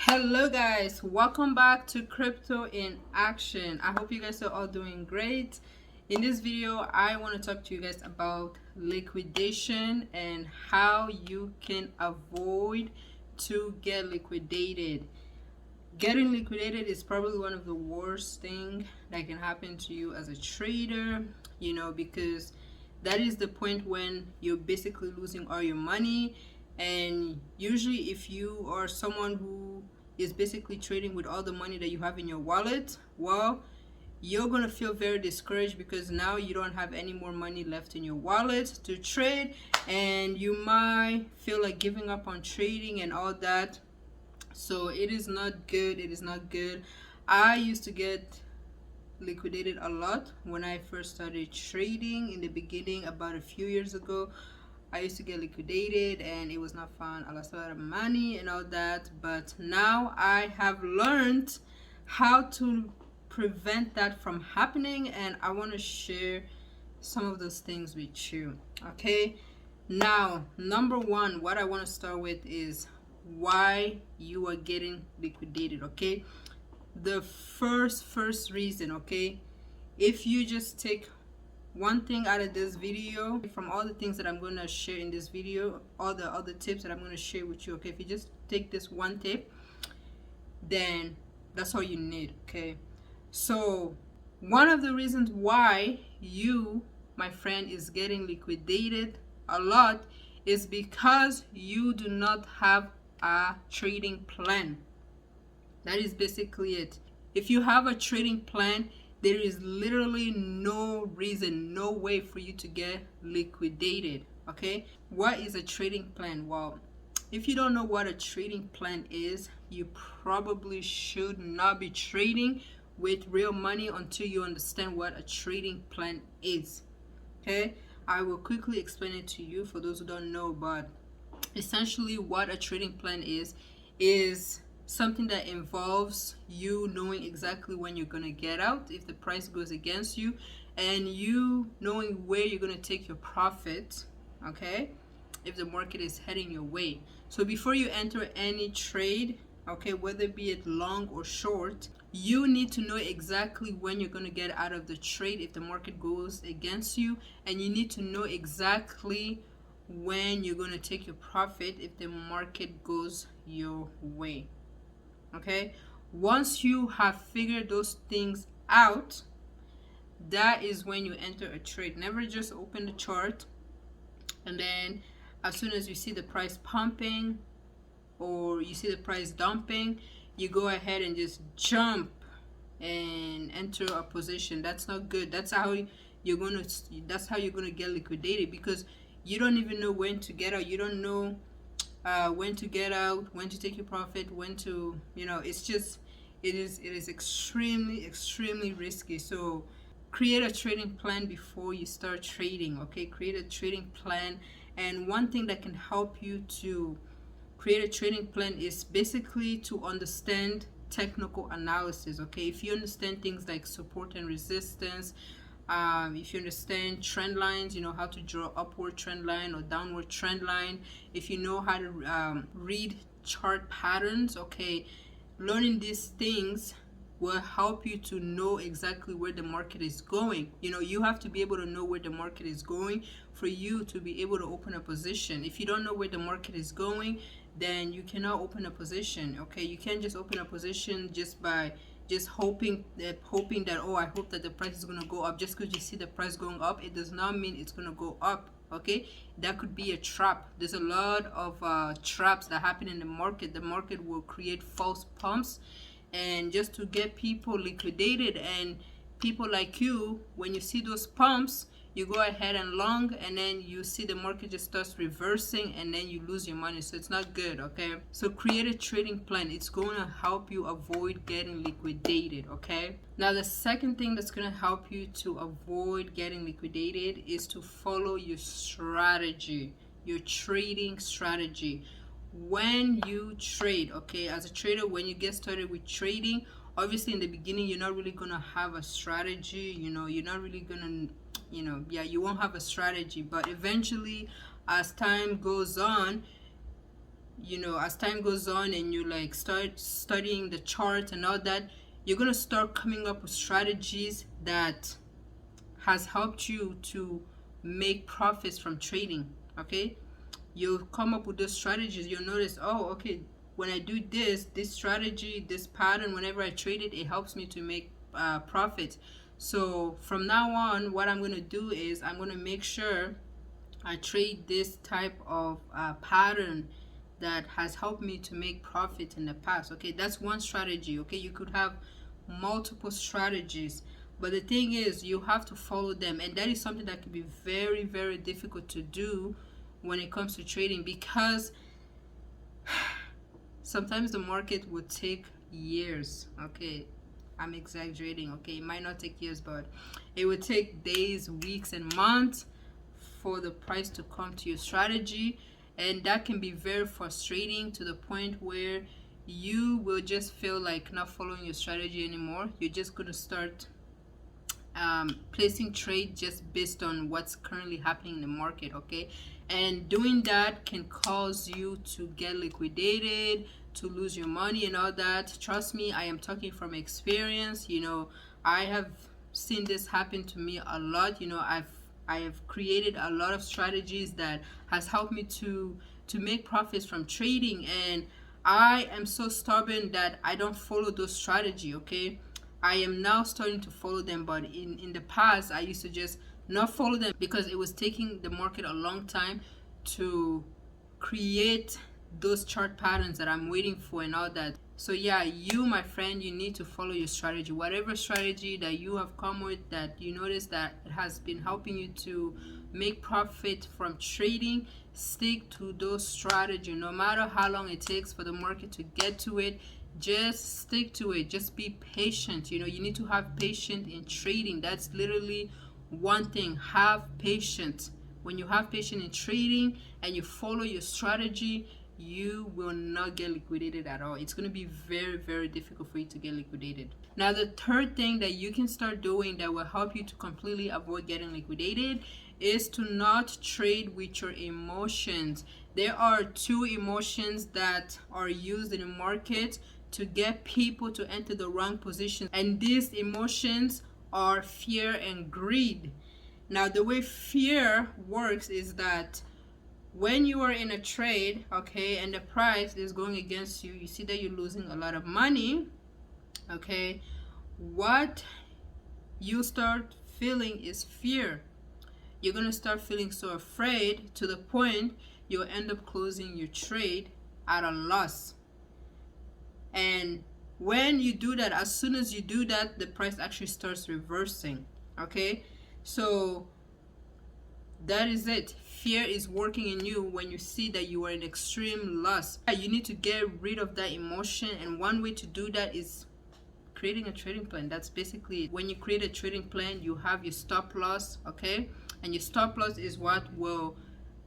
Hello guys, welcome back to Crypto in Action. I hope you guys are all doing great. In this video I want to talk to you guys about liquidation and how you can avoid to get liquidated. Getting liquidated is probably one of the worst things that can happen to you as a trader, because that is the point when you're basically losing all your money. And usually if you are someone who is basically trading with all the money that you have in your wallet, well, you're gonna feel very discouraged because now you don't have any more money left in your wallet to trade, and you might feel like giving up on trading and all that. So it is not good. It is not good. I used to get liquidated a lot when I first started trading in the beginning about a few years ago. I used to get liquidated and it was not fun. I lost a lot of money and all that, but now I have learned how to prevent that from happening, and I want to share some of those things with you. Okay, now number one, what I want to start with is why you are getting liquidated. Okay, the first reason, okay, if you just take one thing out of this video, from all the things that I'm going to share in this video, all the other tips that I'm going to share with you, okay, if you just take this one tip, then that's all you need. Okay, so one of the reasons why you, my friend, is getting liquidated a lot is because you do not have a trading plan. That is basically it. If you have a trading plan, there is literally no reason, no way for you to get liquidated. Okay, what is a trading plan? Well, if you don't know what a trading plan is, you probably should not be trading with real money until you understand what a trading plan is. Okay, I will quickly explain it to you for those who don't know, but essentially what a trading plan is something that involves you knowing exactly when you're going to get out if the price goes against you, and you knowing where you're going to take your profit, okay, if the market is heading your way. So before you enter any trade, okay, whether be it long or short, you need to know exactly when you're going to get out of the trade if the market goes against you, and you need to know exactly when you're going to take your profit if the market goes your way. Okay, once you have figured those things out, that is when you enter a trade. Never just open the chart and then as soon as you see the price pumping or you see the price dumping, you go ahead and just jump and enter a position. That's not good. That's how you're gonna get liquidated, because you don't even know when to get out. You don't know when to get out, when to take your profit, when to, it's just, it is extremely risky. So create a trading plan before you start trading. Okay, create a trading plan. And one thing that can help you to create a trading plan is basically to understand technical analysis. Okay, if you understand things like support and resistance, if you understand trend lines, you know how to draw upward trend line or downward trend line, if you know how to read chart patterns, okay, learning these things will help you to know exactly where the market is going. You have to be able to know where the market is going for you to be able to open a position. If you don't know where the market is going, then you cannot open a position. Okay, you can't just open a position just by hoping that oh, I hope that the price is going to go up. Just because you see the price going up, it does not mean it's going to go up. Okay, that could be a trap. There's a lot of traps that happen in the market. The market will create false pumps, and just to get people liquidated. And people like you, when you see those pumps, you go ahead and long, and then you see the market just starts reversing, and then you lose your money. So it's not good. Okay, so create a trading plan. It's going to help you avoid getting liquidated. Okay, now the second thing that's going to help you to avoid getting liquidated is to follow your strategy, your trading strategy. When you trade, okay, as a trader, when you get started with trading, obviously in the beginning you're not really gonna have a strategy. You're not really gonna, you won't have a strategy. But eventually, as time goes on, you know, as time goes on and you like start studying the chart and all that, you're gonna start coming up with strategies that has helped you to make profits from trading. Okay, you'll come up with those strategies. You'll notice, oh, okay, when I do this strategy, this pattern, whenever I trade it, it helps me to make profit. So from now on, what I'm going to do is I'm going to make sure I trade this type of pattern that has helped me to make profit in the past. Okay, that's one strategy. Okay, you could have multiple strategies, but the thing is you have to follow them, and that is something that can be very, very difficult to do when it comes to trading, because sometimes the market would take years. Okay, I'm exaggerating. Okay, it might not take years, but it would take days, weeks, and months for the price to come to your strategy, and that can be very frustrating to the point where you will just feel like not following your strategy anymore. You're just going to start placing trade just based on what's currently happening in the market. Okay, and doing that can cause you to get liquidated, to lose your money and all that. Trust me, I am talking from experience. You know, I have seen this happen to me a lot. You know, I have created a lot of strategies that has helped me to make profits from trading, and I am so stubborn that I don't follow those strategy. Okay, I am now starting to follow them, but in the past I used to just not follow them because it was taking the market a long time to create those chart patterns that I'm waiting for and all that. So yeah, you, my friend, you need to follow your strategy. Whatever strategy that you have come with that you notice that it has been helping you to make profit from trading, stick to those strategy. No matter how long it takes for the market to get to it, just stick to it. Just be patient. You know, you need to have patience in trading. That's literally one thing. Have patience. When you have patience in trading and you follow your strategy, you will not get liquidated at all. It's going to be very, very difficult for you to get liquidated. Now, the third thing that you can start doing that will help you to completely avoid getting liquidated is to not trade with your emotions. There are two emotions that are used in the market to get people to enter the wrong position, and these emotions are fear and greed. Now, the way fear works is that when you are in a trade, okay, and the price is going against you, you see that you're losing a lot of money, okay, what you start feeling is fear. You're going to start feeling so afraid to the point you'll end up closing your trade at a loss. And when you do that, as soon as you do that, the price actually starts reversing. Okay, so that is it. Fear is working in you when you see that you are in extreme loss. You need to get rid of that emotion, and one way to do that is creating a trading plan. That's basically it. When you create a trading plan, you have your stop loss, okay, and your stop loss is what will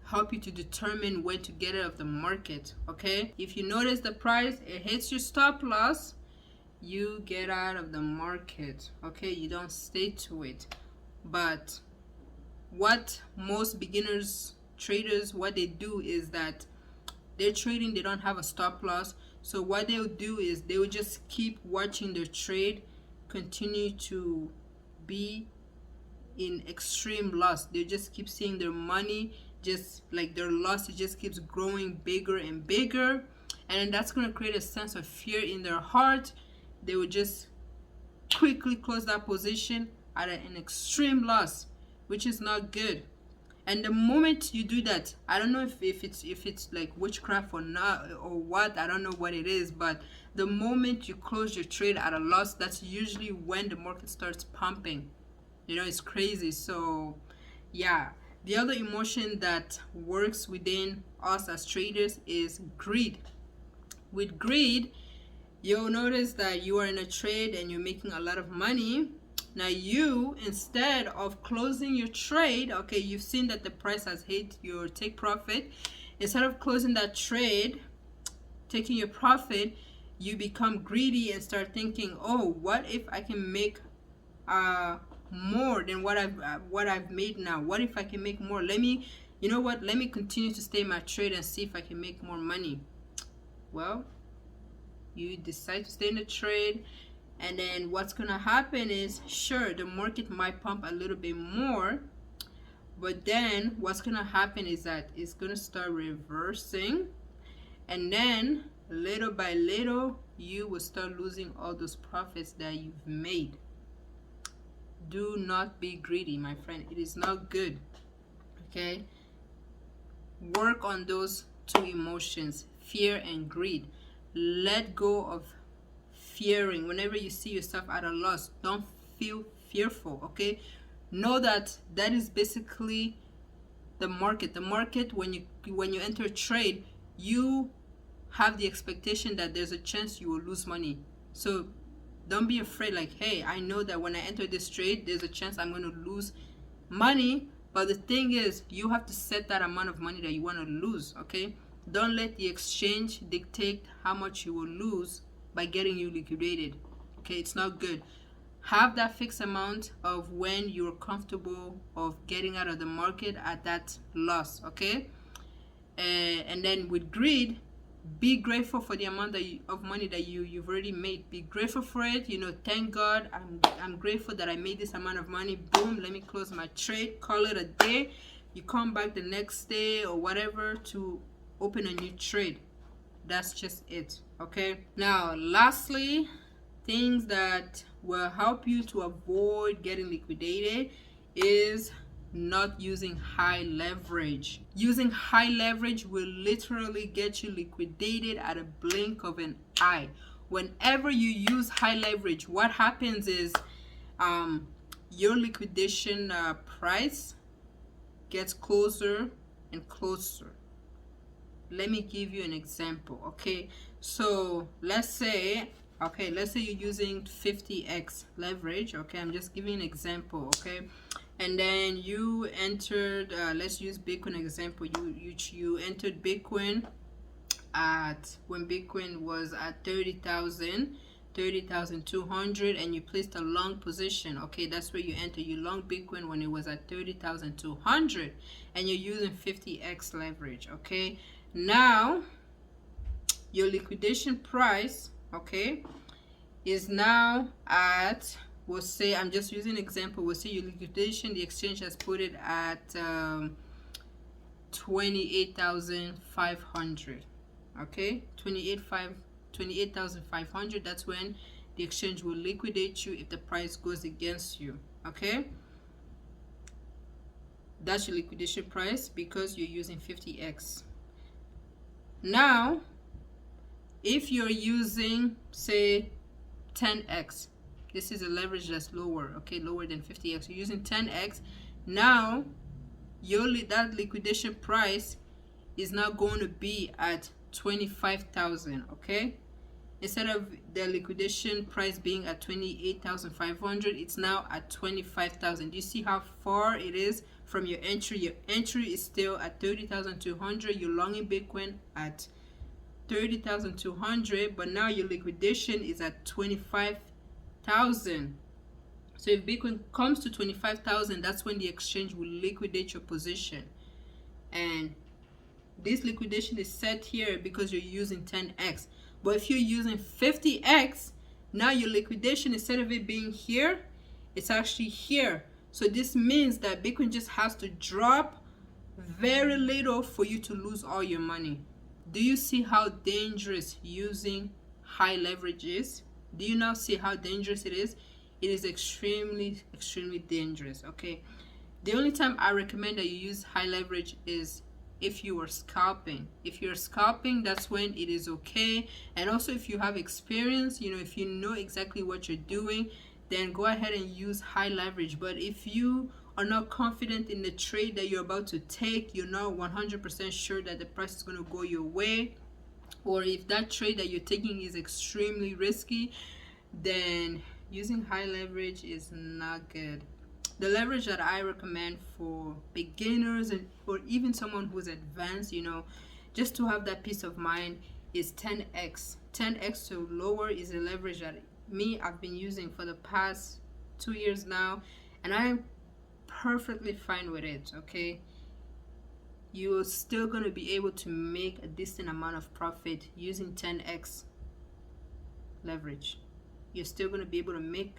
help you to determine when to get out of the market. Okay, if you notice the price it hits your stop loss, you get out of the market. Okay, you don't stay to it. But what most beginners traders, what they do is that they're trading, they don't have a stop loss, so what they'll do is they will just keep watching their trade continue to be in extreme loss. They just keep seeing their money, just like their loss, it just keeps growing bigger and bigger, and that's going to create a sense of fear in their heart. They will just quickly close that position at an extreme loss, which is not good. And the moment you do that, I don't know if it's like witchcraft or not or what, I don't know what it is, but the moment you close your trade at a loss, that's usually when the market starts pumping. You know, it's crazy. So yeah, the other emotion that works within us as traders is greed. With greed, you'll notice that you are in a trade and you're making a lot of money. Now you, instead of closing your trade, okay, you've seen that the price has hit your take profit. Instead of closing that trade, taking your profit, you become greedy and start thinking, oh, what if I can make more than what I've made now? What if I can make more? Let me, you know what, let me continue to stay in my trade and see if I can make more money. well, you decide to stay in the trade, and then what's gonna happen is, sure, the market might pump a little bit more, but then what's gonna happen is that it's gonna start reversing, and then little by little you will start losing all those profits that you've made. Do not be greedy, my friend. It is not good. Okay, work on those two emotions, fear and greed. Let go of fearing. Whenever you see yourself at a loss, don't feel fearful. Okay, know that that is basically the market. The market, when you enter a trade, you have the expectation that there's a chance you will lose money. So don't be afraid, like, hey, I know that when I enter this trade, there's a chance I'm going to lose money. But the thing is, you have to set that amount of money that you want to lose. Okay, don't let the exchange dictate how much you will lose by getting you liquidated. Okay, it's not good. Have that fixed amount of when you're comfortable of getting out of the market at that loss. Okay, and then with greed, be grateful for the amount of money that you've already made. Be grateful for it. You know, thank God, I'm grateful that I made this amount of money. Boom, let me close my trade, call it a day. You come back the next day or whatever to open a new trade. That's just it. Okay, now lastly, things that will help you to avoid getting liquidated is not using high leverage. Using high leverage will literally get you liquidated at a blink of an eye. Whenever you use high leverage, what happens is your liquidation price gets closer and closer. Let me give you an example. Okay, so let's say you're using 50x leverage. Okay, I'm just giving an example. Okay, and then you entered let's use Bitcoin example. You entered Bitcoin at when Bitcoin was at 30,200, and you placed a long position. Okay, that's where you enter. You long Bitcoin when it was at 30,200, and you're using 50x leverage. Okay, now your liquidation price, okay, is now at, we'll say, I'm just using an example, we'll say your liquidation, the exchange has put it at 28,500. Okay, 28,500. That's when the exchange will liquidate you if the price goes against you. Okay, that's your liquidation price because you're using 50x. Now if you're using, say, 10x, this is a leverage that's lower, okay, lower than 50x. You're using 10x. Now that liquidation price is now going to be at 25,000. Okay, instead of the liquidation price being at 28,500, it's now at 25,000. Do you see how far it is from your entry? Your entry is still at 30,200. You're longing Bitcoin at 30,200, but now your liquidation is at 25,000. So if Bitcoin comes to 25,000, that's when the exchange will liquidate your position. And this liquidation is set here because you're using 10x. But if you're using 50x, now your liquidation, instead of it being here, it's actually here. So this means that Bitcoin just has to drop very little for you to lose all your money. Do you see how dangerous using high leverage is? Do you now see how dangerous it is? It is extremely, extremely dangerous. Okay, the only time I recommend that you use high leverage is if you are scalping. If you're scalping, that's when it is okay. And also if you have experience, you know, if you know exactly what you're doing, then go ahead and use high leverage. But if you are not confident in the trade that you're about to take, you're not 100% sure that the price is going to go your way, or if that trade that you're taking is extremely risky, then using high leverage is not good. The leverage that I recommend for beginners and or even someone who's advanced, you know, just to have that peace of mind, is 10x. 10x to lower is a leverage that I've been using for the past 2 years now, and I'm perfectly fine with it. Okay, you're still going to be able to make a decent amount of profit using 10x leverage. You're still going to be able to make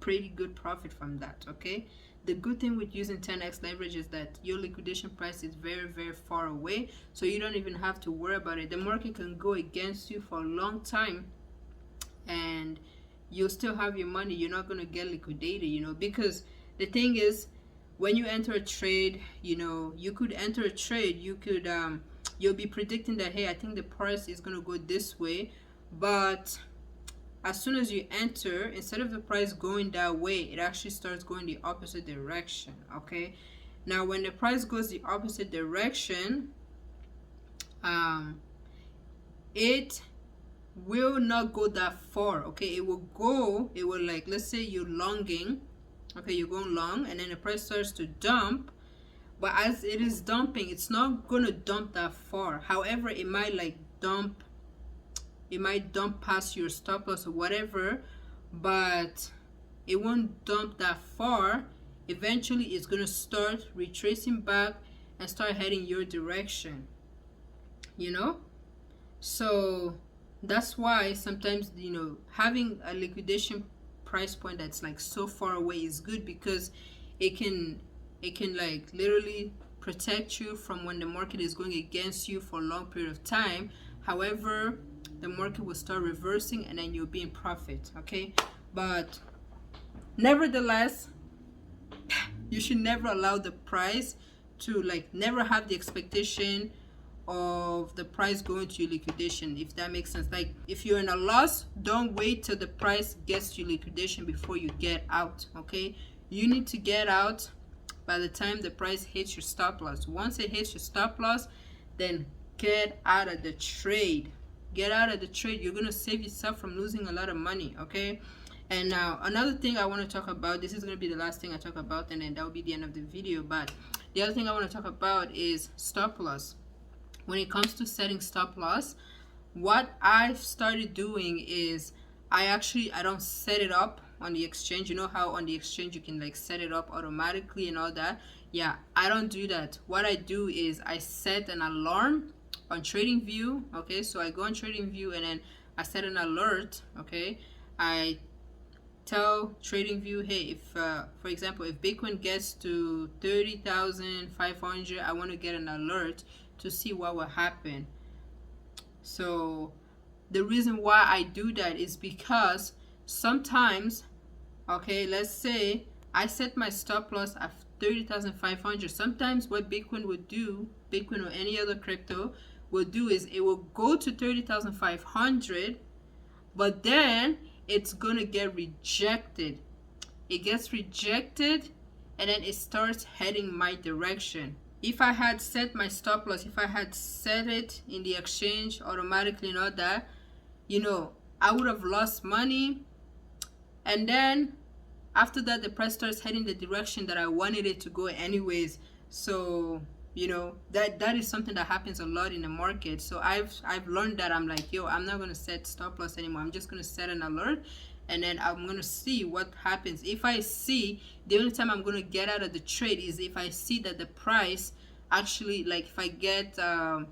pretty good profit from that. Okay, the good thing with using 10x leverage is that your liquidation price is very far away, so you don't even have to worry about it. The market can go against you for a long time and you'll still have your money. You're not going to get liquidated, you know, because the thing is, when you enter a trade, you know, you could enter a trade, you could you'll be predicting that, hey, I think the price is going to go this way, but as soon as you enter, instead of the price going that way, it actually starts going the opposite direction. Okay, now when the price goes the opposite direction, it will not go that far. Okay, it will like, let's say you're longing, okay, you're going long, and then the price starts to dump, but as it is dumping, it's not gonna dump that far. However, it might dump past your stop loss or whatever, but it won't dump that far. Eventually it's gonna start retracing back and start heading your direction, you know. So that's why sometimes, you know, having a liquidation price point that's like so far away is good, because it can like literally protect you from when the market is going against you for a long period of time. However, the market will start reversing and then you'll be in profit. Okay, but nevertheless, you should never allow the price to never have the expectation of the price going to your liquidation, if that makes sense. Like, if you're in a loss, don't wait till the price gets to your liquidation before you get out. Okay, you need to get out by the time the price hits your stop loss. Once it hits your stop loss, then get out of the trade. Get out of the trade. You're gonna save yourself from losing a lot of money. Okay, and now another thing I want to talk about, this is going to be the last thing I talk about, and then that will be the end of the video. But the other thing I want to talk about is stop loss. When it comes to setting stop loss, what I've started doing is I don't set it up on the exchange. You know how on the exchange you can set it up automatically and all that? Yeah, I don't do that. What I do is I set an alarm on TradingView. Okay, so I go on TradingView and then I set an alert. Okay, I tell TradingView, hey, if for example, if Bitcoin gets to 30,500, I want to get an alert to see what will happen. So the reason why I do that is because sometimes, okay, let's say I set my stop loss at 30,500. Sometimes what Bitcoin would do, Bitcoin or any other crypto will do, is it will go to 30,500, but then it's gonna get rejected. It gets rejected and then it starts heading my direction. If I had set my stop loss, if I had set it in the exchange automatically and all that, you know, I would have lost money. And then after that, the price starts heading the direction that I wanted it to go anyways. So, you know, that is something that happens a lot in the market. So I've learned that I'm like, yo, I'm not going to set stop loss anymore. I'm just going to set an alert, and then I'm going to see what happens. If I see, the only time I'm going to get out of the trade is if I see that the price actually, if I get a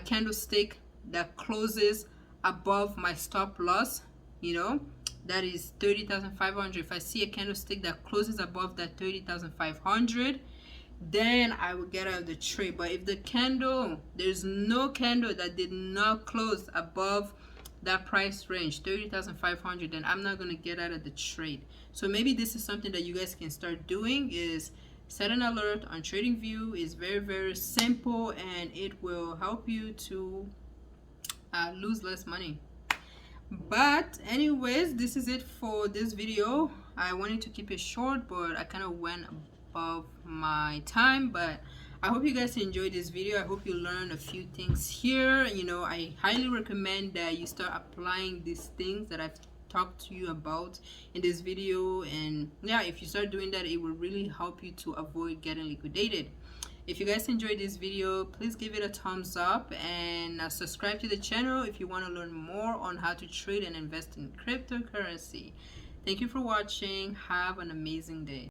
candlestick that closes above my stop loss, you know, that is 30,500. If I see a candlestick that closes above that 30,500, then I will get out of the trade. But if the candle, there's no candle that did not close above that price range, 30,500, then I'm not going to get out of the trade. So maybe this is something that you guys can start doing, is set an alert on TradingView. It's very simple, and it will help you to lose less money. But anyways, this is it for this video. I wanted to keep it short, but I kind of went above my time. But I hope you guys enjoyed this video. I hope you learned a few things here. You know, I highly recommend that you start applying these things that I've talked to you about in this video. And yeah, if you start doing that, it will really help you to avoid getting liquidated. If you guys enjoyed this video, please give it a thumbs up and subscribe to the channel if you want to learn more on how to trade and invest in cryptocurrency. Thank you for watching. Have an amazing day.